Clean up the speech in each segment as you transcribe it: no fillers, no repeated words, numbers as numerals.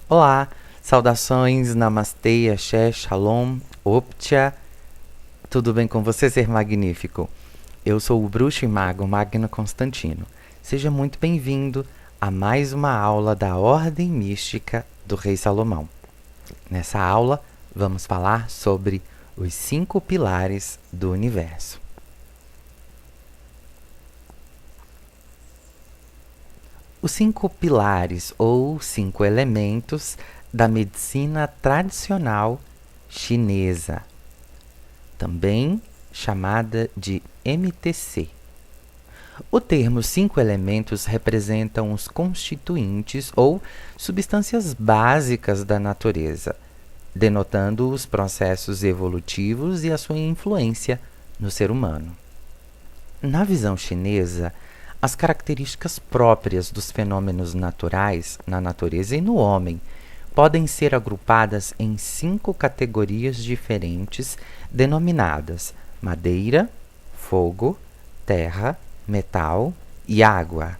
Olá, saudações, namastê, axé, shalom, optcha, tudo bem com você, ser magnífico? Eu sou o bruxo e mago Magno Constantino. Seja muito bem-vindo a mais uma aula da Ordem Mística do Rei Salomão. Nessa aula, vamos falar sobre os 5 pilares do universo. Os 5 pilares ou 5 elementos da medicina tradicional chinesa, também chamada de MTC. O termo 5 elementos representam os constituintes ou substâncias básicas da natureza, denotando os processos evolutivos e a sua influência no ser humano. Na visão chinesa, as características próprias dos fenômenos naturais na natureza e no homem podem ser agrupadas em 5 categorias diferentes, denominadas madeira, fogo, terra, metal e água.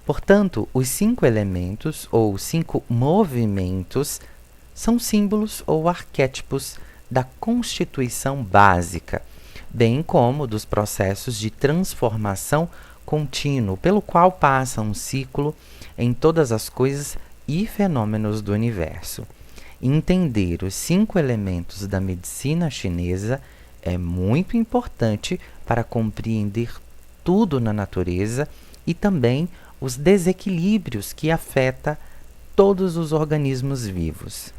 Portanto, os 5 elementos ou 5 movimentos são símbolos ou arquétipos da constituição básica, bem como dos processos de transformação contínuo pelo qual passa um ciclo em todas as coisas e fenômenos do universo. Entender os 5 elementos da medicina chinesa é muito importante para compreender tudo na natureza e também os desequilíbrios que afetam todos os organismos vivos.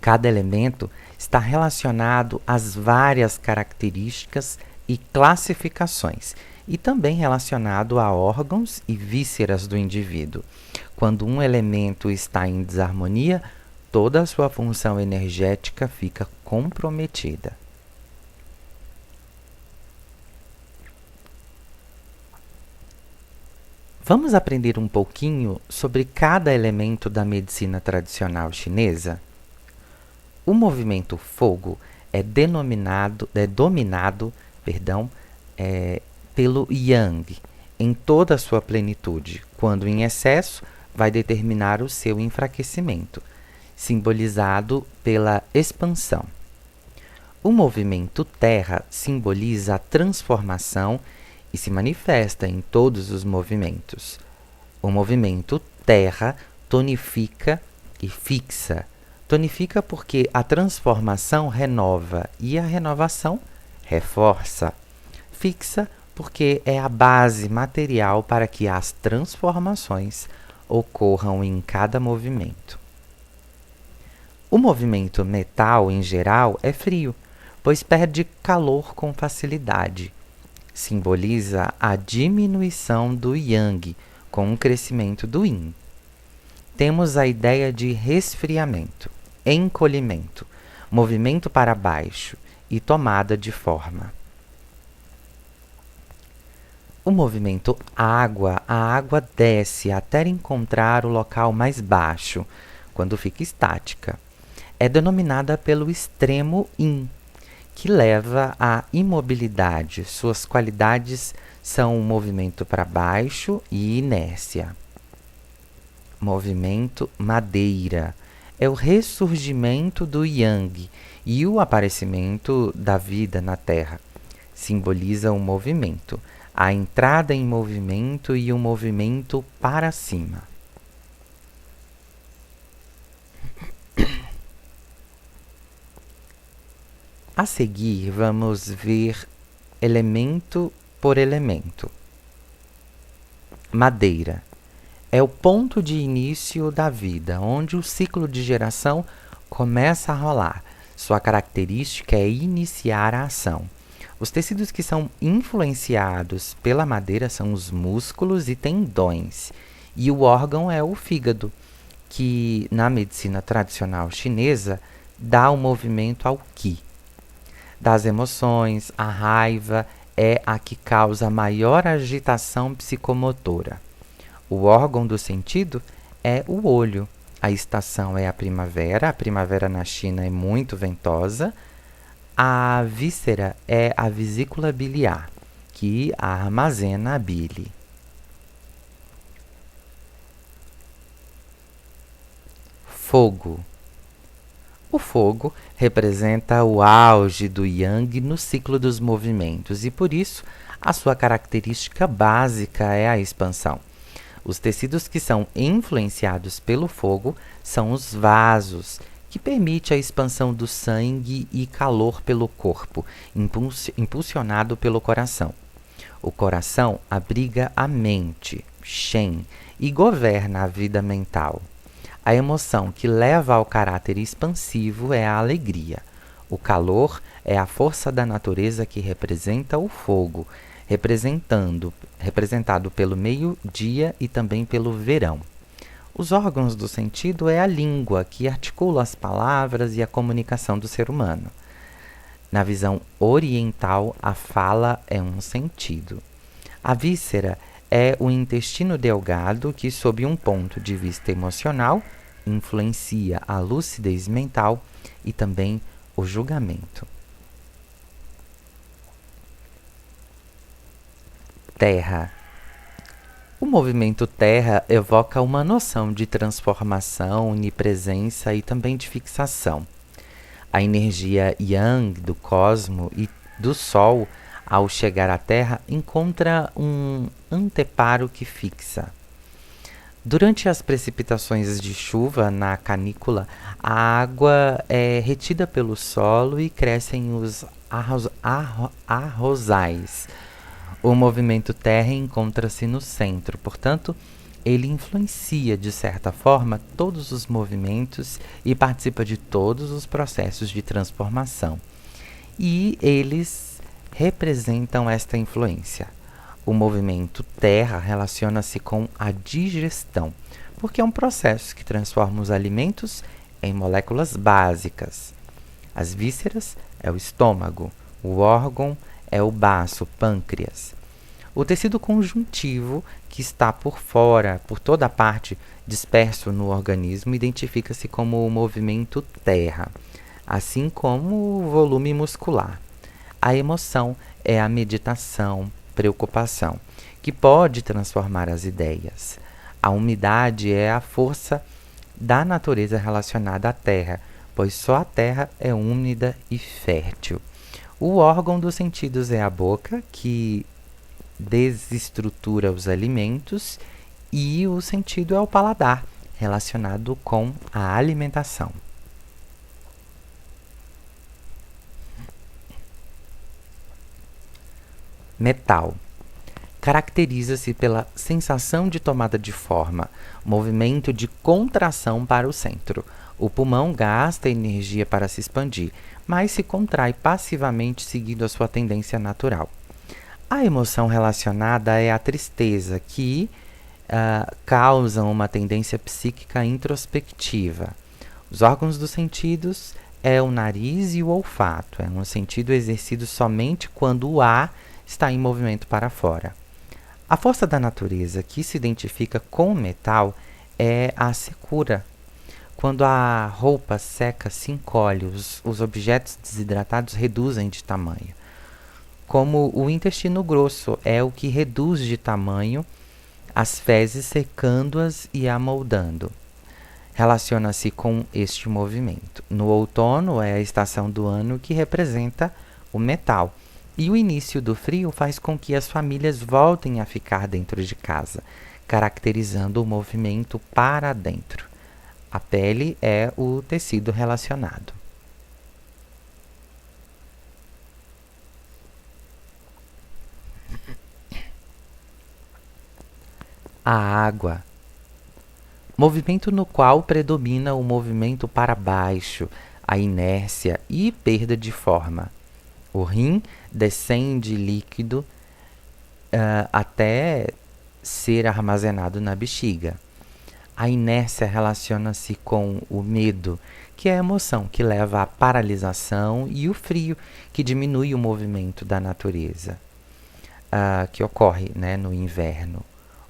Cada elemento está relacionado às várias características e classificações, e também relacionado a órgãos e vísceras do indivíduo. Quando um elemento está em desarmonia, toda a sua função energética fica comprometida. Vamos aprender um pouquinho sobre cada elemento da medicina tradicional chinesa? O movimento fogo é dominado pelo Yang em toda a sua plenitude. Quando em excesso, vai determinar o seu enfraquecimento, simbolizado pela expansão. O movimento terra simboliza a transformação e se manifesta em todos os movimentos. O movimento terra tonifica e fixa. Tonifica porque a transformação renova e a renovação reforça. Fixa porque é a base material para que as transformações ocorram em cada movimento. O movimento metal, em geral, é frio, pois perde calor com facilidade. Simboliza a diminuição do Yang com o crescimento do Yin. Temos a ideia de resfriamento, encolhimento, movimento para baixo e tomada de forma. O movimento água, a água desce até encontrar o local mais baixo, quando fica estática. É denominada pelo extremo Yin, que leva à imobilidade. Suas qualidades são o movimento para baixo e inércia. Movimento madeira é o ressurgimento do Yang e o aparecimento da vida na Terra. Simboliza o movimento, a entrada em movimento e o movimento para cima. A seguir, vamos ver elemento por elemento. Madeira é o ponto de início da vida, onde o ciclo de geração começa a rolar. Sua característica é iniciar a ação. Os tecidos que são influenciados pela madeira são os músculos e tendões, e o órgão é o fígado, que na medicina tradicional chinesa dá o movimento ao Qi. Das emoções, a raiva é a que causa maior agitação psicomotora. O órgão do sentido é o olho. A estação é a primavera na China é muito ventosa. A víscera é a vesícula biliar, que armazena a bile. Fogo. O fogo representa o auge do Yang no ciclo dos movimentos e, por isso, a sua característica básica é a expansão. Os tecidos que são influenciados pelo fogo são os vasos, que permite a expansão do sangue e calor pelo corpo, impulsionado pelo coração. O coração abriga a mente, Shen, e governa a vida mental. A emoção que leva ao caráter expansivo é a alegria. O calor é a força da natureza que representa o fogo, representado pelo meio-dia e também pelo verão. Os órgãos do sentido é a língua, que articula as palavras e a comunicação do ser humano. Na visão oriental, a fala é um sentido. A víscera é o intestino delgado que, sob um ponto de vista emocional, influencia a lucidez mental e também o julgamento. Terra. O movimento terra evoca uma noção de transformação, onipresença e também de fixação. A energia yang do cosmo e do sol, ao chegar à Terra, encontra um anteparo que fixa. Durante as precipitações de chuva na canícula, a água é retida pelo solo e crescem os arrozais. O movimento terra encontra-se no centro, portanto, ele influencia, de certa forma, todos os movimentos e participa de todos os processos de transformação. E eles representam esta influência. O movimento terra relaciona-se com a digestão, porque é um processo que transforma os alimentos em moléculas básicas. As vísceras é o estômago, o órgão é o baço, pâncreas. O tecido conjuntivo, que está por fora, por toda a parte, disperso no organismo, identifica-se como o movimento terra, assim como o volume muscular. A emoção é a meditação, preocupação, que pode transformar as ideias. A umidade é a força da natureza relacionada à terra, pois só a terra é úmida e fértil. O órgão dos sentidos é a boca, que desestrutura os alimentos, e o sentido é o paladar, relacionado com a alimentação. Metal. Caracteriza-se pela sensação de tomada de forma, movimento de contração para o centro. O pulmão gasta energia para se expandir, mas se contrai passivamente seguindo a sua tendência natural. A emoção relacionada é a tristeza, que causa uma tendência psíquica introspectiva. Os órgãos dos sentidos é o nariz e o olfato. É um sentido exercido somente quando o ar está em movimento para fora. A força da natureza que se identifica com o metal é a secura. Quando a roupa seca se encolhe, os objetos desidratados reduzem de tamanho. Como o intestino grosso é o que reduz de tamanho as fezes, secando-as e amoldando. Relaciona-se com este movimento. No outono é a estação do ano que representa o metal. E o início do frio faz com que as famílias voltem a ficar dentro de casa, caracterizando o movimento para dentro. A pele é o tecido relacionado. A água. Movimento no qual predomina o movimento para baixo, a inércia e perda de forma. O rim descende líquido até ser armazenado na bexiga. A inércia relaciona-se com o medo, que é a emoção que leva à paralisação, e o frio, que diminui o movimento da natureza, que ocorre, né, no inverno.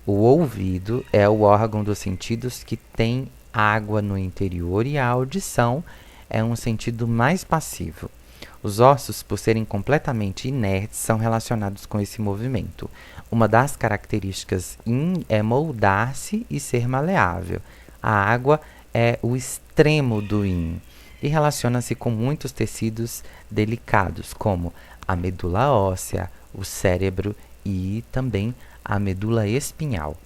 O ouvido é o órgão dos sentidos que tem água no interior, e a audição é um sentido mais passivo. Os ossos, por serem completamente inertes, são relacionados com esse movimento. Uma das características é moldar-se e ser maleável. A água é o extremo do yin e relaciona-se com muitos tecidos delicados, como a medula óssea, o cérebro e também a medula espinhal.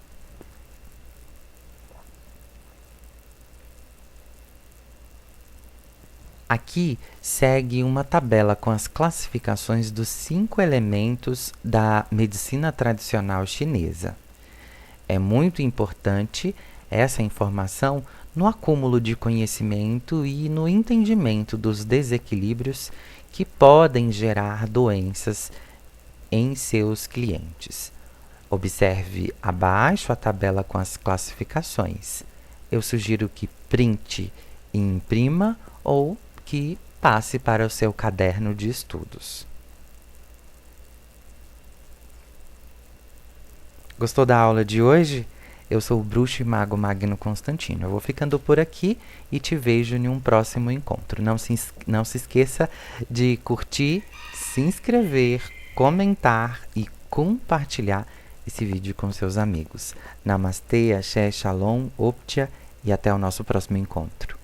Aqui segue uma tabela com as classificações dos 5 elementos da medicina tradicional chinesa. É muito importante essa informação no acúmulo de conhecimento e no entendimento dos desequilíbrios que podem gerar doenças em seus clientes. Observe abaixo a tabela com as classificações. Eu sugiro que printe e imprima ou que passe para o seu caderno de estudos. Gostou da aula de hoje? Eu sou o bruxo e mago Magno Constantino. Eu vou ficando por aqui e te vejo em um próximo encontro. Não se esqueça de curtir, se inscrever, comentar e compartilhar esse vídeo com seus amigos. Namastê, axé, shalom, optia e até o nosso próximo encontro.